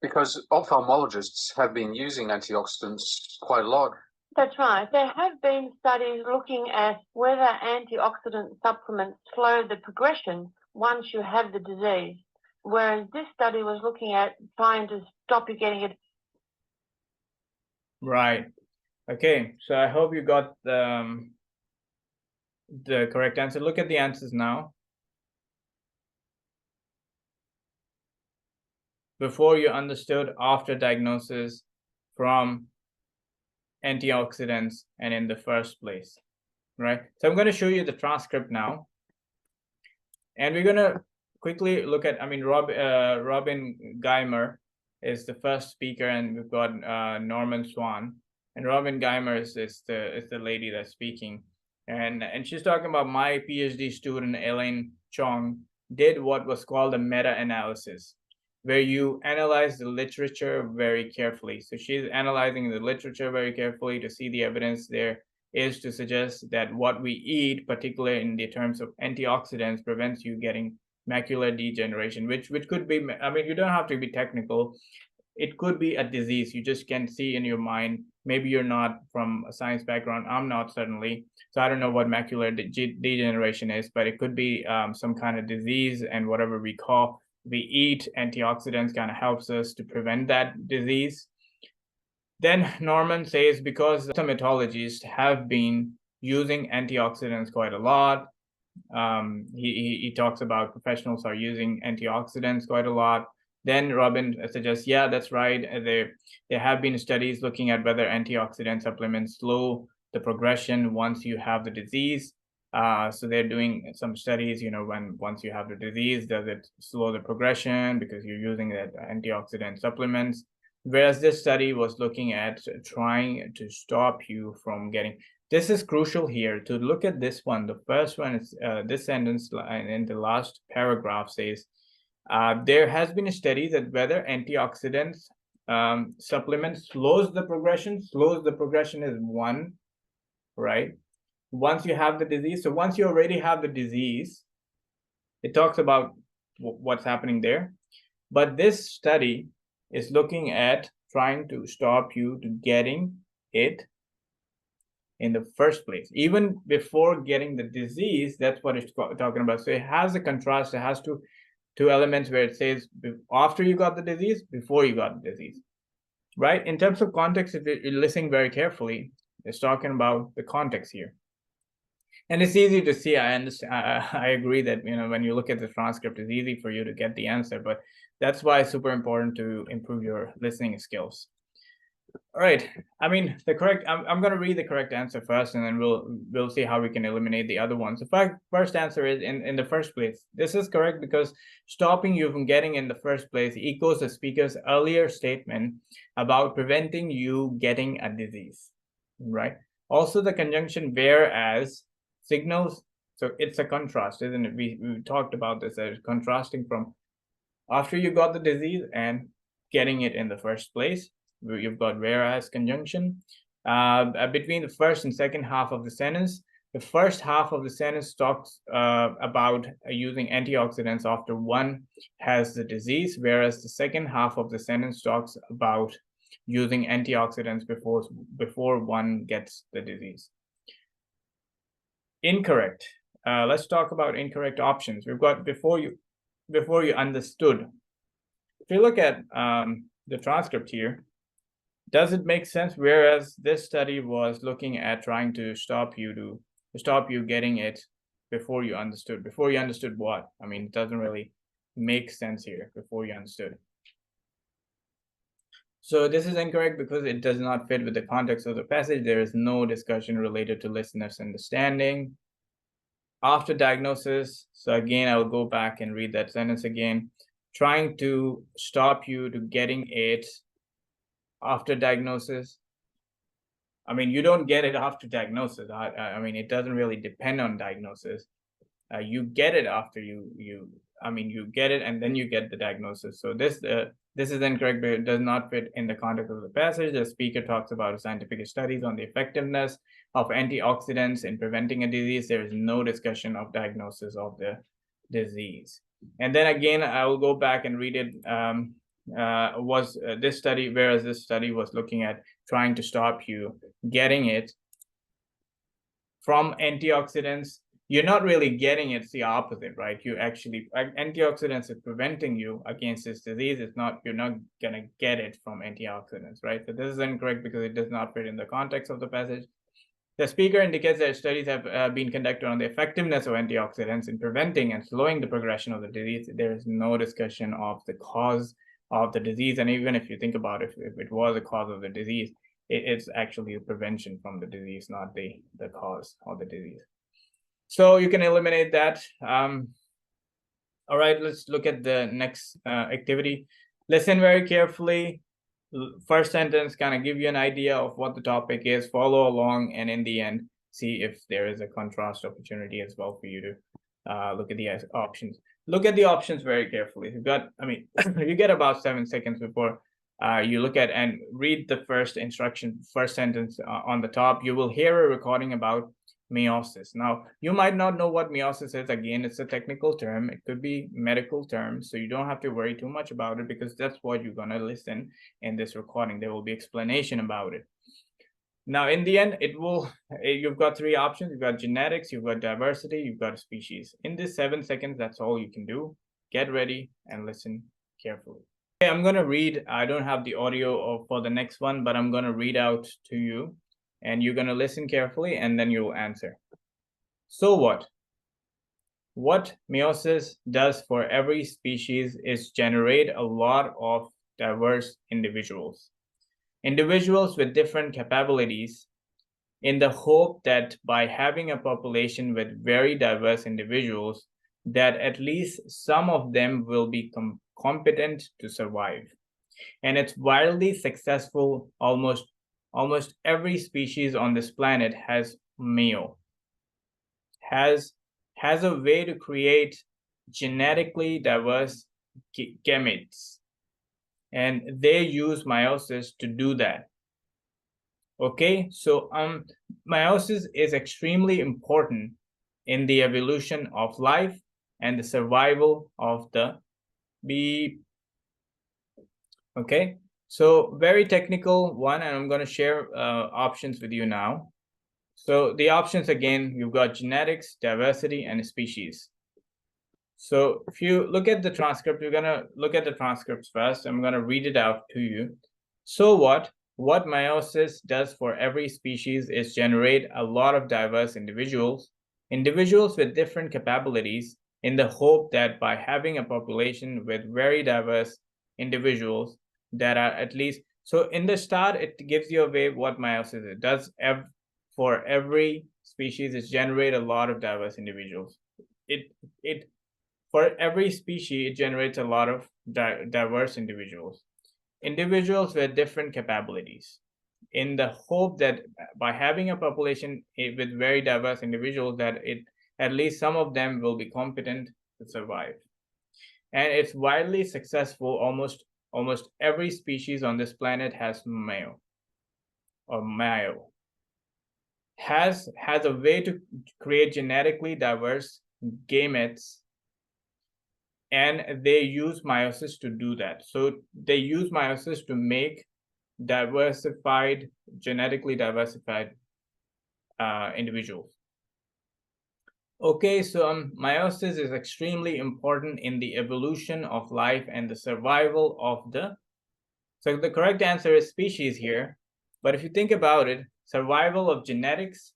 Because ophthalmologists have been using antioxidants quite a lot. That's right. There have been studies looking at whether antioxidant supplements slow the progression once you have the disease, whereas this study was looking at trying to stop you getting it. Right. Okay. So I hope you got the correct answer. Look at the answers now. Before you understood, after diagnosis, from antioxidants, and in the first place, right? So I'm going to show you the transcript now. And we're going to quickly look at, Robin Guymer is the first speaker, and we've got Norman Swan. And Robin Guymer is the lady that's speaking. And she's talking about my PhD student, Elaine Chong, did what was called a meta-analysis, where you analyze the literature very carefully. So she's analyzing the literature very carefully to see the evidence there is to suggest that what we eat, particularly in the terms of antioxidants, prevents you getting macular degeneration, which could be, you don't have to be technical. It could be a disease you just can't see in your mind. Maybe you're not from a science background. I'm not, certainly. So I don't know what macular degeneration is, but it could be some kind of disease, and whatever we eat, antioxidants kind of helps us to prevent that disease. Then Norman says, because dermatologists have been using antioxidants quite a lot, he talks about professionals are using antioxidants quite a lot. Then Robin suggests, yeah, that's right. There have been studies looking at whether antioxidant supplements slow the progression once you have the disease. So they're doing some studies, once you have the disease, does it slow the progression because you're using that antioxidant supplements? Whereas this study was looking at trying to stop you from getting. This is crucial here to look at this one. The first one is this sentence in the last paragraph says, there has been a study that whether antioxidants supplements slows the progression. Slows the progression is one, right? Once you have the disease. So once you already have the disease, it talks about what's happening there. But this study is looking at trying to stop you to getting it in the first place, even before getting the disease. That's what it's talking about. So it has a contrast. It has two elements where it says after you got the disease, before you got the disease, right? In terms of context, if you're listening very carefully, it's talking about the context here. And it's easy to see. I understand. I agree that, when you look at the transcript, it's easy for you to get the answer, but that's why it's super important to improve your listening skills. All right. I'm going to read the correct answer first, and then we'll see how we can eliminate the other ones. The first answer is in the first place. This is correct because stopping you from getting in the first place echoes the speaker's earlier statement about preventing you getting a disease, right? Also, the conjunction whereas signals, so it's a contrast, isn't it? We talked about this as contrasting from after you got the disease and getting it in the first place. You've got whereas conjunction. Between the first and second half of the sentence, the first half of the sentence talks about using antioxidants after one has the disease, whereas the second half of the sentence talks about using antioxidants before one gets the disease. Incorrect. Let's talk about incorrect options. We've got before you understood. If you look at the transcript here, does it make sense? Whereas this study was looking at trying to stop you getting it before you understood. Before you understood what? It doesn't really make sense here. Before you understood. So this is incorrect because it does not fit with the context of the passage. There is no discussion related to listener's understanding. After diagnosis, so again, I will go back and read that sentence again. Trying to stop you to getting it after diagnosis. You don't get it after diagnosis. It doesn't really depend on diagnosis. You get it after you get it and then you get the diagnosis. So this is incorrect, but it does not fit in the context of the passage. The speaker talks about scientific studies on the effectiveness of antioxidants in preventing a disease. There is no discussion of diagnosis of the disease. And then again, I will go back and read it. This study, whereas this study was looking at trying to stop you getting it from antioxidants, you're not really getting it. It's the opposite, right? You actually, antioxidants is preventing you against this disease. It's not, you're not gonna get it from antioxidants, right? So this is incorrect because it does not fit in the context of the passage. The speaker indicates that studies have been conducted on the effectiveness of antioxidants in preventing and slowing the progression of the disease. There is no discussion of the cause of the disease. And even if you think about it, if it was a cause of the disease, it's actually a prevention from the disease, not the cause of the disease. So you can eliminate that. All right, let's look at the next activity. Listen very carefully. First sentence kind of give you an idea of what the topic is, follow along, and in the end, see if there is a contrast opportunity as well for you to look at the options. Look at the options very carefully. You've got, I mean, you get about 7 seconds before you look at and read the first instruction, first sentence on the top. You will hear a recording about meiosis. Now, you might not know what meiosis is. Again, it's a technical term. It could be medical term, so you don't have to worry too much about it because that's what you're going to listen in this recording. There will be explanation about it. Now, in the end, you've got 3 options. You've got genetics, you've got diversity, you've got species. In this 7 seconds, that's all you can do. Get ready and listen carefully. Okay, I'm going to read. I don't have the audio for the next one, but I'm going to read out to you. And you're going to listen carefully and then you'll answer. So what? What meiosis does for every species is generate a lot of diverse individuals. Individuals with different capabilities in the hope that by having a population with very diverse individuals, that at least some of them will be competent to survive. And it's wildly successful. Almost every species on this planet has has a way to create genetically diverse gametes, and they use meiosis to do that. Okay, so meiosis is extremely important in the evolution of life and the survival of the bee. Okay. So very technical one, and I'm going to share options with you now. So the options, again, you've got genetics, diversity, and species. So if you look at the transcript, you're going to look at the transcripts first. I'm going to read it out to you. So what meiosis does for every species is generate a lot of diverse individuals with different capabilities in the hope that by having a population with very diverse individuals that are at least, so in the start, it gives you away what meiosis is. It does for every species, it generate a lot of diverse individuals. For every species, it generates a lot of diverse individuals with different capabilities in the hope that by having a population with very diverse individuals, that at least some of them will be competent to survive. And it's widely successful. Almost every species on this planet has has a way to create genetically diverse gametes, and they use meiosis to do that. So they use meiosis to make genetically diversified individuals. Okay, so meiosis is extremely important in the evolution of life and the survival of so the correct answer is species here. But if you think about it, survival of genetics,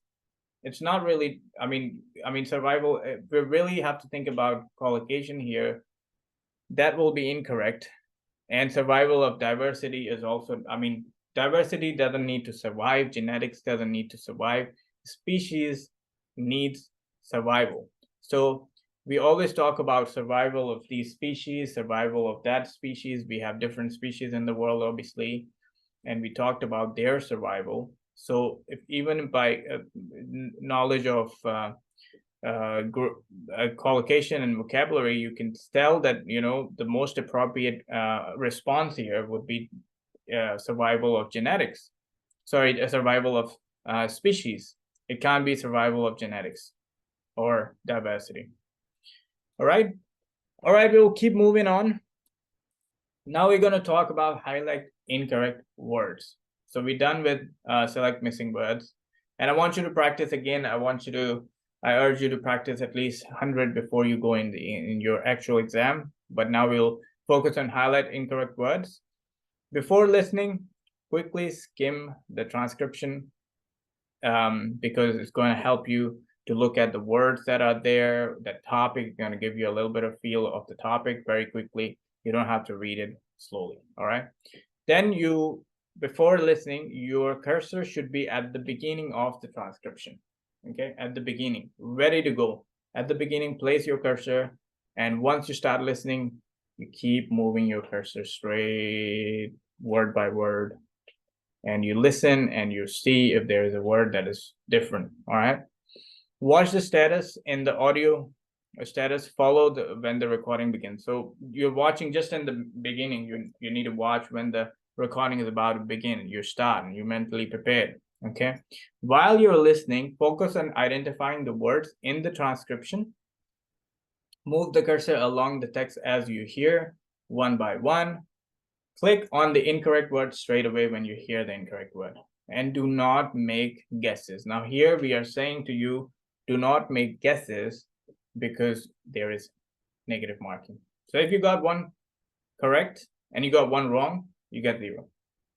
it's not really, I mean, survival, we really have to think about collocation here. That will be incorrect. And survival of diversity is also, diversity doesn't need to survive. Genetics doesn't need to survive. Species needs survival. So we always talk about survival of these species, survival of that species. We have different species in the world, obviously, and we talked about their survival. So if even by knowledge of collocation and vocabulary, you can tell that, the most appropriate response here would be survival of genetics. Sorry, survival of species. It can't be survival of genetics or diversity. All right. We'll keep moving on. Now we're going to talk about highlight incorrect words. So we're done with select missing words. And I want you to practice again. I urge you to practice at least 100 before you go in your actual exam. But now we'll focus on highlight incorrect words. Before listening, quickly skim the transcription because it's going to help you to look at the words that are there. That topic is going to give you a little bit of feel of the topic very quickly. You don't have to read it slowly. All right. Then before listening, your cursor should be at the beginning of the transcription. Okay, at the beginning, ready to go. At the beginning, place your cursor. And once you start listening, you keep moving your cursor straight, word by word. And you listen and you see if there is a word that is different. All right. Watch the status in the audio status, follow when the recording begins. So you're watching just in the beginning. You need to watch when the recording is about to begin. You start and you're mentally prepared. Okay. While you're listening, focus on identifying the words in the transcription. Move the cursor along the text as you hear, one by one. Click on the incorrect word straight away when you hear the incorrect word. And do not make guesses. Now here we are saying to you, do not make guesses because there is negative marking. So if you got one correct and you got one wrong, you get 0,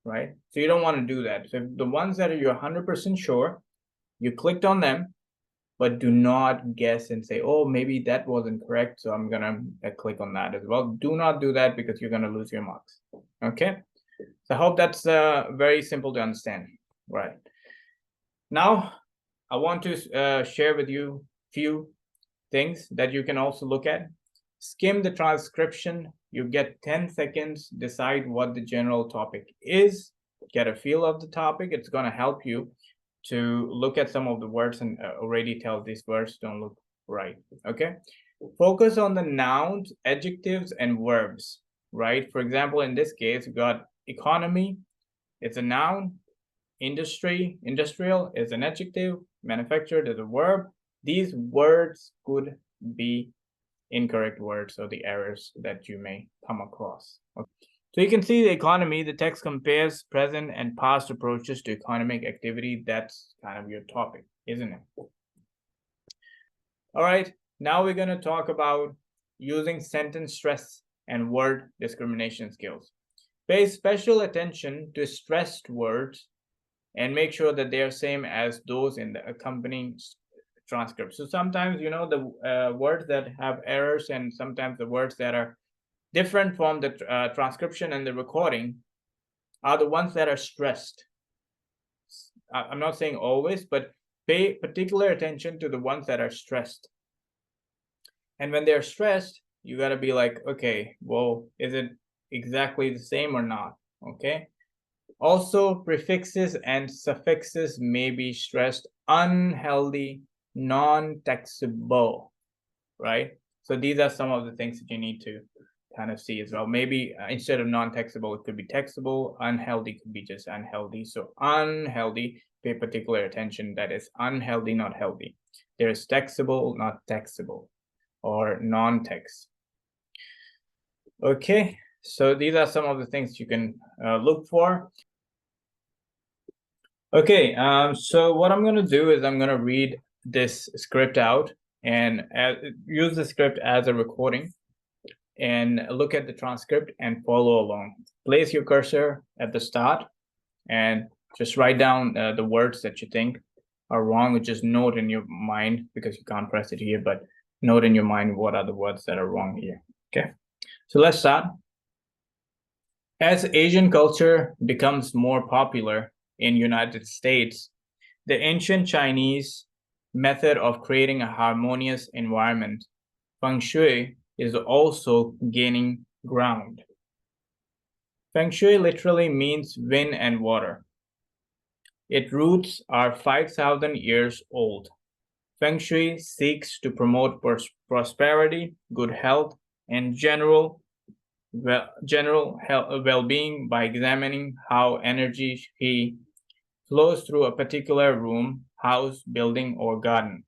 right? So you don't want to do that. So the ones that you're 100% sure, you clicked on them, but do not guess and say, oh, maybe that wasn't correct, so I'm gonna click on that as well. Do not do that because you're gonna lose your marks. Okay, so I hope that's very simple to understand. Right. Now, I want to share with you a few things that you can also look at. Skim the transcription. You get 10 seconds, decide what the general topic is, get a feel of the topic. It's going to help you to look at some of the words and already tell these words don't look right. Okay. Focus on the nouns, adjectives, and verbs, right? For example, in this case, we got economy, it's a noun. Industrial is an adjective. Manufactured is a verb. These words could be incorrect words or the errors that you may come across. Okay. So you can see the economy, the text compares present and past approaches to economic activity. That's kind of your topic, isn't it? All right, now we're going to talk about using sentence stress and word discrimination skills. Pay special attention to stressed words and make sure that they are same as those in the accompanying transcript. So sometimes, the words that have errors and sometimes the words that are different from the transcription and the recording are the ones that are stressed. I'm not saying always, but pay particular attention to the ones that are stressed. And when they're stressed, you got to be like, okay, well, is it exactly the same or not? Okay. Also, prefixes and suffixes may be stressed, unhealthy, non-taxable, right? So these are some of the things that you need to kind of see as well. Maybe instead of non-taxable, it could be taxable. Unhealthy could be just unhealthy. So unhealthy, pay particular attention. That is unhealthy, not healthy. There is taxable, not taxable, or non-tax. Okay, so these are some of the things you can look for. Okay, so what I'm going to do is I'm going to read this script out and use the script as a recording and look at the transcript and follow along. Place your cursor at the start and just write down the words that you think are wrong, or just note in your mind, because you can't press it here, but note in your mind what are the words that are wrong here. Okay, so let's start. As Asian culture becomes more popular in United States, the ancient Chinese method of creating a harmonious environment, Feng Shui, is also gaining ground. Feng Shui literally means wind and water. Its roots are 5,000 years old. Feng Shui seeks to promote prosperity, good health, and general well-being by examining how energy flows through a particular room, house, building, or garden.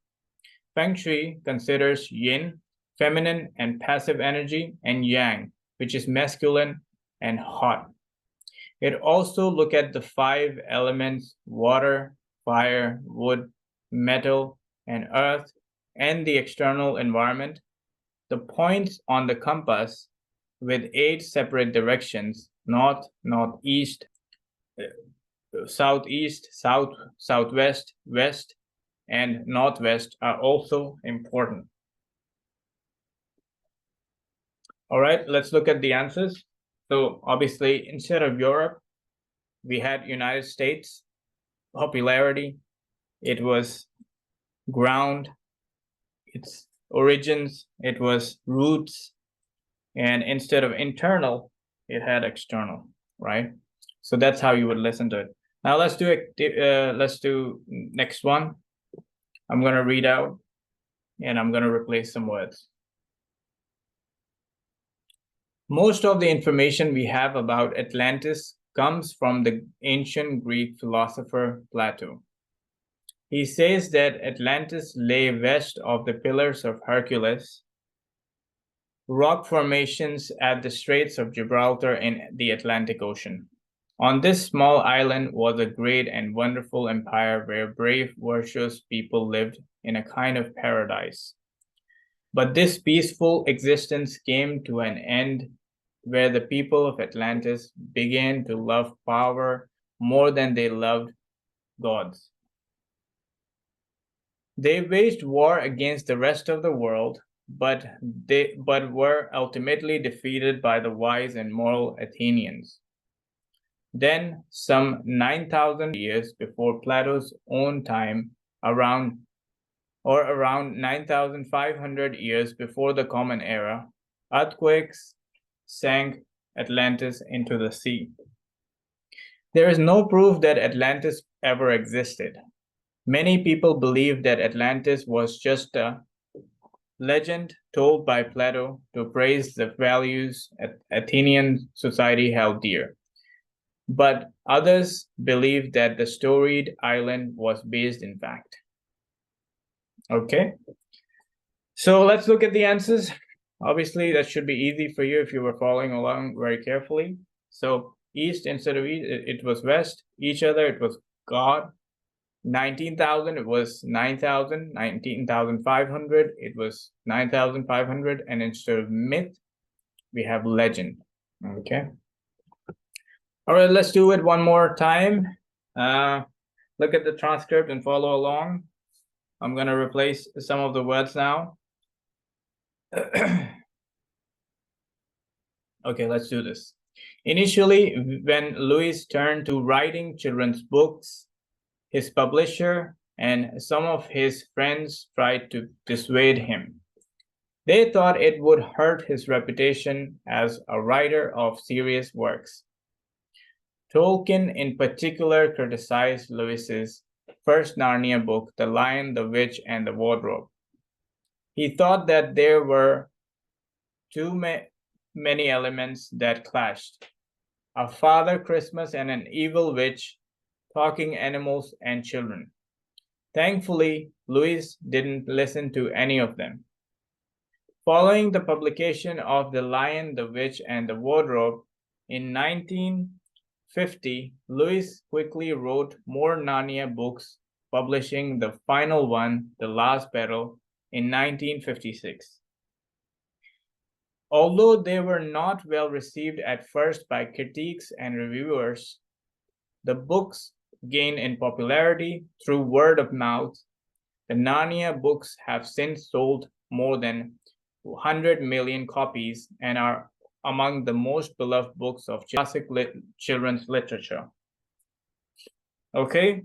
Feng Shui considers yin, feminine and passive energy, and yang, which is masculine and hot. It also look at the 5 elements: water, fire, wood, metal, and earth, and the external environment. The points on the compass with 8 separate directions: north, northeast, southeast, south, southwest, west, and northwest are also important. All right, let's look at the answers. So obviously, instead of Europe, we had United States. Popularity, it was ground. Its origins, it was roots. And instead of internal, it had external, right? So that's how you would listen to it. Now let's do it. Let's do next one. I'm gonna read out, and I'm gonna replace some words. Most of the information we have about Atlantis comes from the ancient Greek philosopher Plato. He says that Atlantis lay west of the Pillars of Hercules, rock formations at the Straits of Gibraltar in the Atlantic Ocean. On this small island was a great and wonderful empire where brave, virtuous people lived in a kind of paradise. But this peaceful existence came to an end where the people of Atlantis began to love power more than they loved gods. They waged war against the rest of the world, but were ultimately defeated by the wise and moral Athenians. Then, some 9,000 years before Plato's own time, around 9,500 years before the Common Era, earthquakes sank Atlantis into the sea. There is no proof that Atlantis ever existed. Many people believe that Atlantis was just a legend told by Plato to praise the values Athenian society held dear. But others believe that the storied island was based in fact. Okay, so let's look at the answers. Obviously, that should be easy for you if you were following along very carefully. So east instead of east, it was west. Each other, it was God. 19,000, it was 9,000. 19,500, it was 9,500. And instead of myth, we have legend. Okay. All right, let's do it one more time. Look at the transcript and follow along. I'm going to replace some of the words now. Okay, let's do this. Initially, when Lewis turned to writing children's books, his publisher and some of his friends tried to dissuade him. They thought it would hurt his reputation as a writer of serious works. Tolkien in particular criticized Lewis's first Narnia book, The Lion, the Witch, and the Wardrobe. He thought that there were too many elements that clashed: a Father Christmas and an evil witch, talking animals, and children. Thankfully, Lewis didn't listen to any of them. Following the publication of The Lion, the Witch, and the Wardrobe in 1950, Lewis quickly wrote more Narnia books, publishing the final one, The Last Battle, in 1956. Although they were not well received at first by critics and reviewers, the books gained in popularity through word of mouth. The Narnia books have since sold more than 100 million copies and are among the most beloved books of classic children's literature. Okay,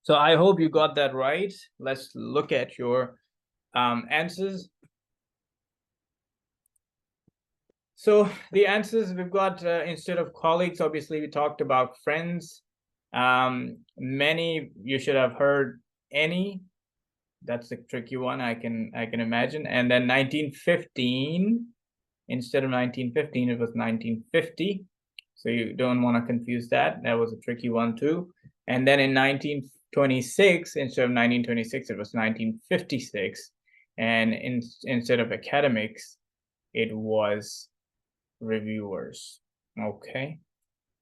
so I hope you got that right. Let's look at your answers. So the answers we've got, instead of colleagues, obviously we talked about friends. Many, you should have heard any. That's a tricky one, I can imagine. And then 1915, instead of 1915, it was 1950. So you don't want to confuse that. That was a tricky one too. And then in 1926, instead of 1926, it was 1956. and instead of academics, it was reviewers. Okay,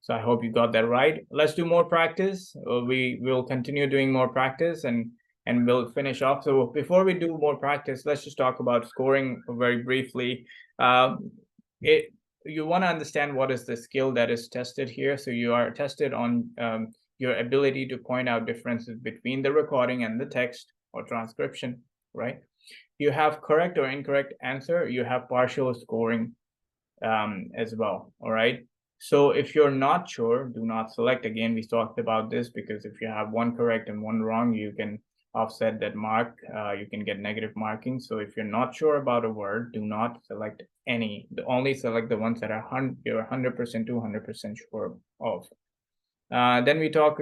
so I hope you got that right. Let's do more practice. We will continue doing more practice, and we'll finish off. So before we do more practice, let's just talk about scoring very briefly. You want to understand what is the skill that is tested here. So you are tested on your ability to point out differences between the recording and the text or transcription, right? You have correct or incorrect answer. You have partial scoring as well. All right. So if you're not sure, do not select. Again, we talked about this because if you have one correct and one wrong, you can offset that mark. You can get negative marking. So if you're not sure about a word, do not select any. Only select the ones that are you're 100% to 100% sure of. Then we talk.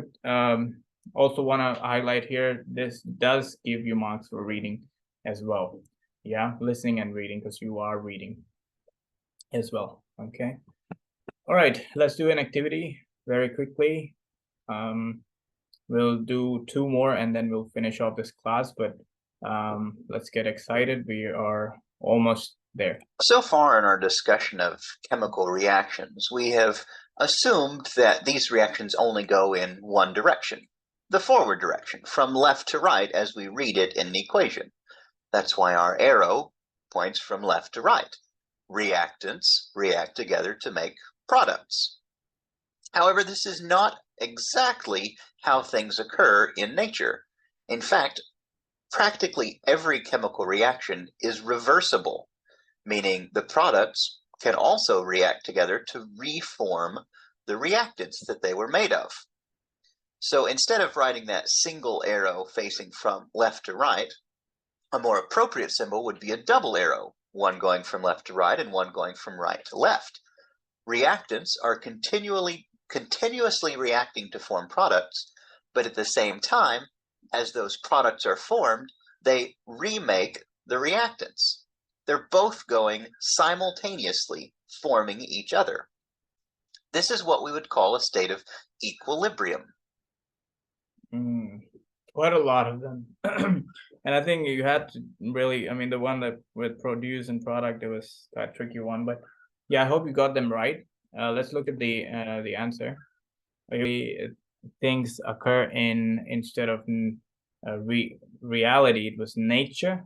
Also want to highlight here. This does give you marks for reading as well. Yeah, listening and reading because you are reading as well. Okay. All right, let's do an activity very quickly. We'll do 2 more and then we'll finish off this class, but let's get excited. We are almost there. So far in our discussion of chemical reactions, we have assumed that these reactions only go in one direction, the forward direction, from left to right as we read it in the equation. That's why our arrow points from left to right. Reactants react together to make products. However, this is not exactly how things occur in nature. In fact, practically every chemical reaction is reversible, meaning the products can also react together to reform the reactants that they were made of. So instead of writing that single arrow facing from left to right, a more appropriate symbol would be a double arrow, one going from left to right and one going from right to left. Reactants are continuously reacting to form products, but at the same time, as those products are formed, they remake the reactants. They're both going simultaneously, forming each other. This is what we would call a state of equilibrium. Quite a lot of them. And I think you had to really, I mean, the one that with produce and product, it was a tricky one, but yeah, I hope you got them right. Let's look at the answer. Things occur in, instead of reality, it was nature,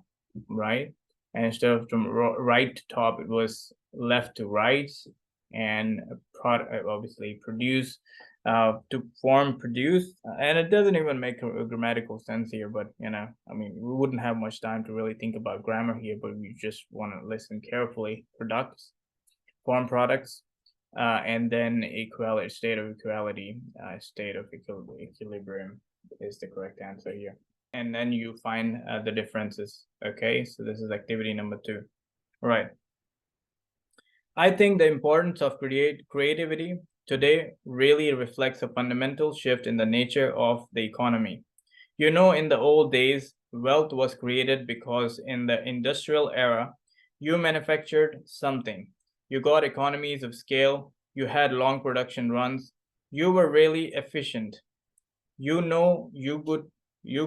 right? And instead of from right to top, it was left to right, and obviously produce. To form produce, and it doesn't even make a grammatical sense here, but you know, I mean, we wouldn't have much time to really think about grammar here, but we just want to listen carefully. Products, form products, and then equality, state of equality, state of equilibrium is the correct answer here. And then you find the differences. Okay, so this is activity number 2. All right. I think the importance of creativity today really reflects a fundamental shift in the nature of the economy. You know, in the old days, wealth was created because in the industrial era, you manufactured something. You got economies of scale, you had long production runs, you were really efficient. You know, you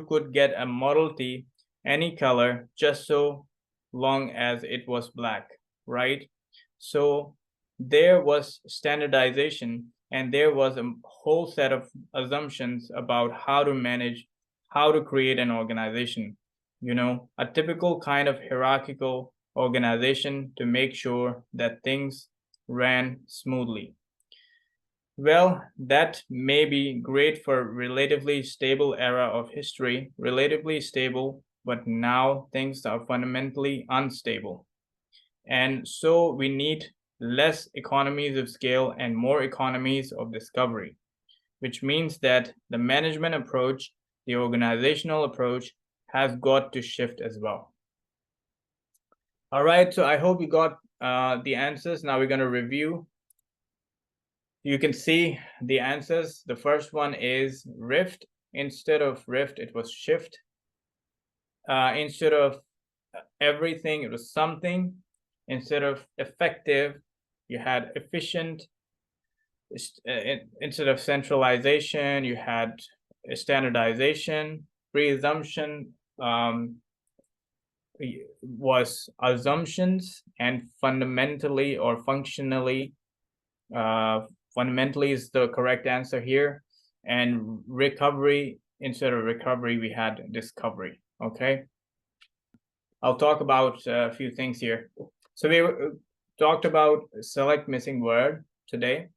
could get a Model T any color just so long as it was black, right? So there was standardization, and there was a whole set of assumptions about how to manage, how to create an organization, you know, a typical kind of hierarchical organization to make sure that things ran smoothly. Well, that may be great for relatively stable era of history, relatively stable, but now things are fundamentally unstable. And so we need less economies of scale and more economies of discovery, which means that the management approach, the organizational approach has got to shift as well. All right, so I hope you got the answers. Now we're going to review. You can see the answers. The first one is rift. Instead of rift, it was shift. Instead of everything, it was something. Instead of effective, you had efficient. Instead of centralization, you had standardization. Presumption, was assumptions and fundamentally or functionally. Fundamentally is the correct answer here, and recovery, instead of recovery we had discovery. Okay, I'll talk about a few things here. So we talked about select missing word today.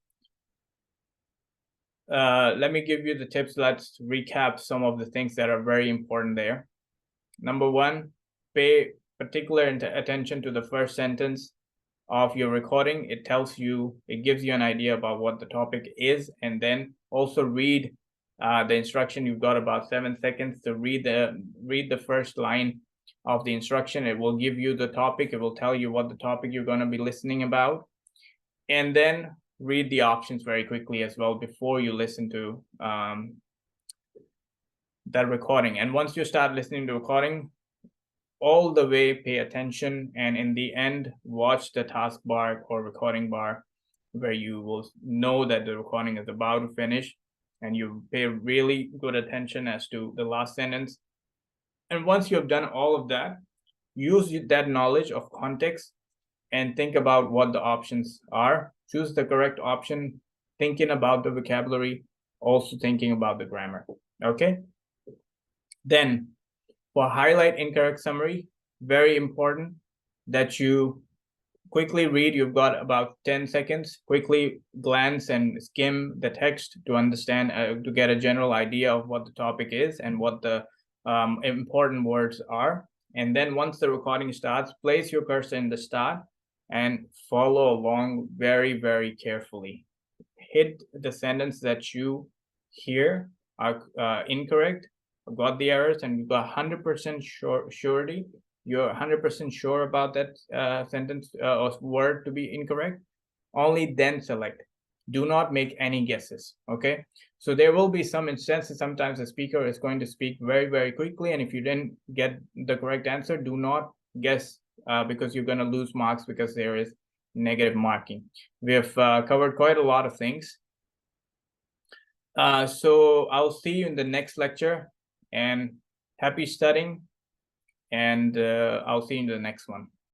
Let me give you the tips. Let's recap some of the things that are very important there. Number one, pay particular attention to the first sentence of your recording. It tells you, it gives you an idea about what the topic is, and then also read the instruction. You've got about 7 seconds to read the first line of the instruction. It will give you the topic. It will tell you what the topic you're going to be listening about, and then read the options very quickly as well before you listen to that recording. And once you start listening to recording, all the way pay attention, and in the end watch the taskbar or recording bar, where you will know that the recording is about to finish, and you pay really good attention as to the last sentence. And once you've done all of that, use that knowledge of context and think about what the options are. Choose the correct option, thinking about the vocabulary, also thinking about the grammar. Okay, then for highlight incorrect summary, very important that you quickly read. You've got about 10 seconds. Quickly glance and skim the text to understand, to get a general idea of what the topic is and what the important words are. And then once the recording starts, place your cursor in the start and follow along very, very carefully. Hit the sentence that you hear are incorrect, got the errors, and you've got 100% surety, you're 100% sure about that sentence or word to be incorrect, only then select. Do not make any guesses. Okay, so there will be some instances, sometimes the speaker is going to speak very, very quickly, and if you didn't get the correct answer, do not guess, because you're going to lose marks, because there is negative marking. We have covered quite a lot of things. So I'll see you in the next lecture, and happy studying, and I'll see you in the next one.